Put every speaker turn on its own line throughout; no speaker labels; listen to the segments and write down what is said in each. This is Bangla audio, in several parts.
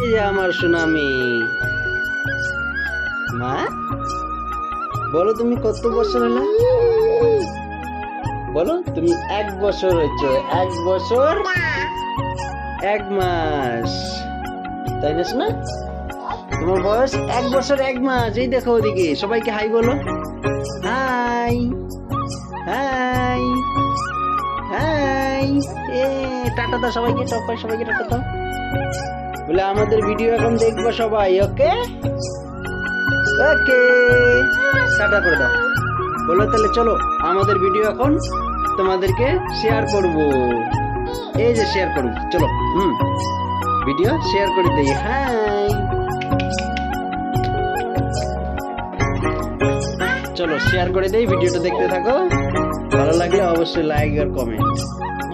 এই যে আমার সুনামি মা, বলো তুমি কত বছর হলো? বলো তুমি 1 বছর হয়েছে, 1 বছর 1 মাস, তাই না শোনা? তোমার বয়স 1 বছর 1 মাস। এই দেখো ওদিকে সবাইকে হাই বলো। হাই হাই হাই, এ টাটা দাও সবাইকে, সবাইকে টাটা দাও। বলে আমাদের ভিডিও এখন দেখবো সবাই। ওকে ওকে, টাটা করে দাও। বলো তাহলে চলো আমাদের ভিডিও এখন তোমাদেরকে শেয়ার করব। এই যে শেয়ার করব, চলো ভিডিও শেয়ার করে দেই। হাই, চলো শেয়ার করে দেই, ভিডিওটা দেখতে থাকো। ভালো লাগলে অবশ্যই লাইক আর কমেন্ট।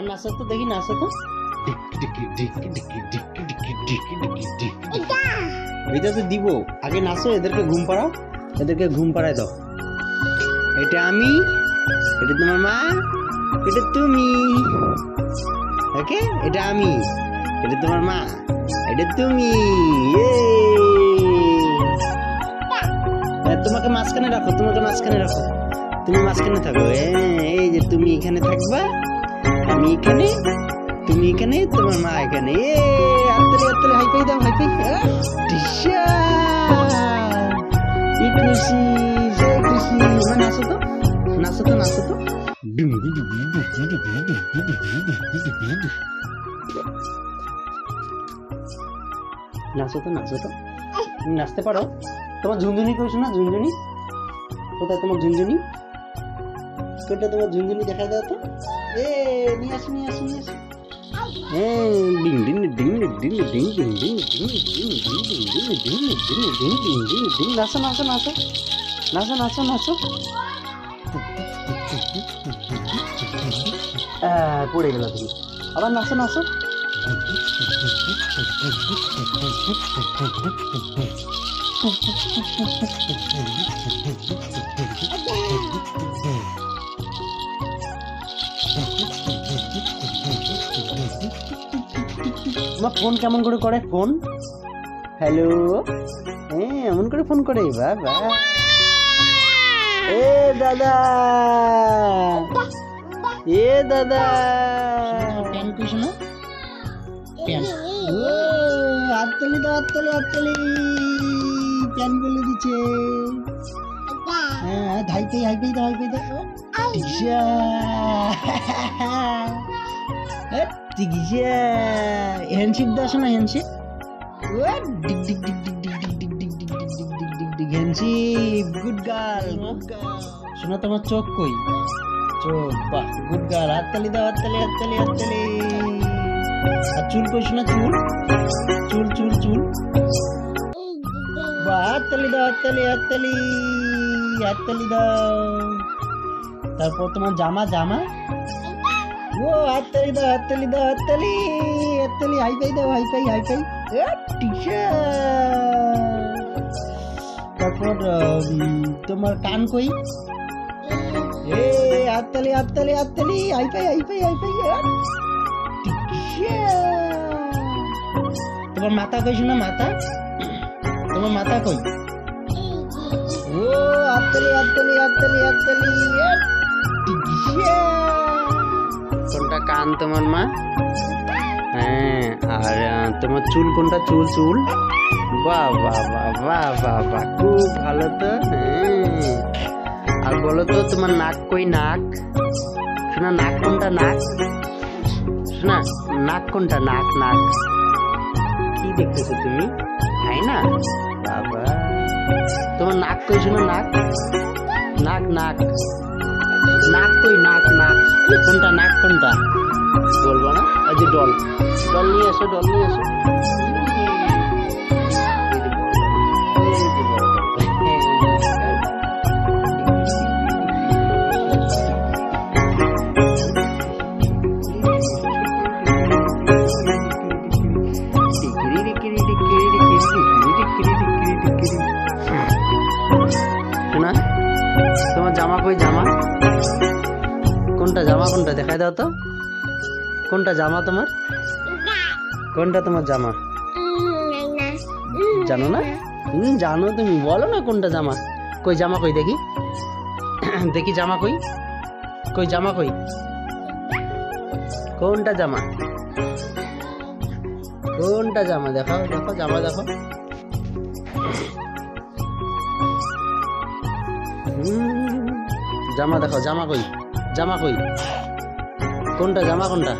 নাচো তো দেখি, নাচো তো। এটা তো দিব, আগে নাচো, এদেরকে ঘুম পাড়াও, এদেরকে ঘুম পাড়ায় দাও। এটা আমি, এটা তোমার মা, এটা তুমি। ওকে, এটা আমি, এটা তোমার মা, এটা তুমি। তোমাকে মাঝখানে রাখো, তোমাকে মাঝখানে রাখো, তুমি মাঝখানে থাকো। এই যে তুমি এখানে থাকবা, আমি এখানে, তুমি এখানে, তোমার মা এখানে। হাততালি হাততালি, হাইপাই দাও, হাইপাই। কি খুশি, সে খুশি। নাচো তো, নাচো তো, নাচো তো। নাচো তো, নাচো তো। তুমি নাচতে পারো? তোমার ঝুনঝুনি কইছো না? ঝুনঝুনি কোথায়? তোমার ঝুনঝুনি কোনটা? তোমার ঝুনঝুনি দেখা দাও তো। নিয়ে আসো, নিয়ে আসো, নিয়ে আসো। ডিং ডিং ডিং ডিং ডিং ডিং ডিং ডিং ডিং ডিং ডিং ডিং ডিং ডিং। নাচো নাচো নাচো নাচো নাচো নাচো। পড়ে গেল তুমি, আবার নাচো নাচো। তোমার ফোন কেমন করে করে? ফোন হ্যালো, এমন করে ফোন করে। বাবা, এ দাদা, এ দাদা। প্যান কইছো না? প্যান। হাততালি দাও, হাততালি, হাততালি। প্যান বলে দিচ্ছে। হাইপাই, হাইপাই দাও, হাইপাই দাও। হ্যান্ডশেক দাও শোনা, handshake. Handshake, good girl, good girl. শোনা তোমার চোখ কই? চোখ, বাহ, গুড গার্ল। হাততালি দাও, হাততালি, হাততালি, হাততালি। আর চুল কই শোনা? চুল, চুল, চুল, চুল। বাহ, হাততালি দাও, হাততালি, হাততালি, হাততালি দাও। তারপর তোমার জামা, জামা। হাততালি দাও, হাততালি দাও, হাততালি, হাততালি। হাইপাই দাও, হাইপাই, হাইপাই। তারপর তোমার কান কই? হাততালি, হাততালি, হাততালি। হাইপাই, হাইপাই, হাইপাই। তোমার মাথা কই শোনা? মাথা, তোমার মাথা কই? হাততালি, হাততালি, হাততালি, হাততালি। কোনটা কান তোমার মা? আর তোমার চুল কোনটা? চুল, চুল। বাহ বাহ বাহ বাহ বাহ বাহ, খুব ভালো তো। আর বলো তো তোমার নাক কই? নাক শোনা, নাক কোনটা? নাক শোনা, নাক কোনটা? নাক, নাক। কি দেখতেছো তুমি? তাই না বাবা? তোমার নাক কই শোনা? নাক, নাক, নাক, নাক কই? নাক, নাক কোনটা? নাক কোনটা? বলবো না? এই যে ডল, ডল নিয়ে এসো, ডল নিয়ে এসো। তোমার জামা কই? জামা কোনটা? জামা কোনটা? দেখাই দাও তো। কোনটা জামা তোমার? কোনটা তোমার জামা? জানো না? জানো তুমি, বলো না কোনটা জামা। কই জামা কই দেখি, দেখি জামা কই, কই জামা কই, কোনটা জামা, কোনটা জামা, দেখাও দেখো জামা দেখো। জামা দেখো, জামা কই, জামা কই, কোনটা জামা কোনটা?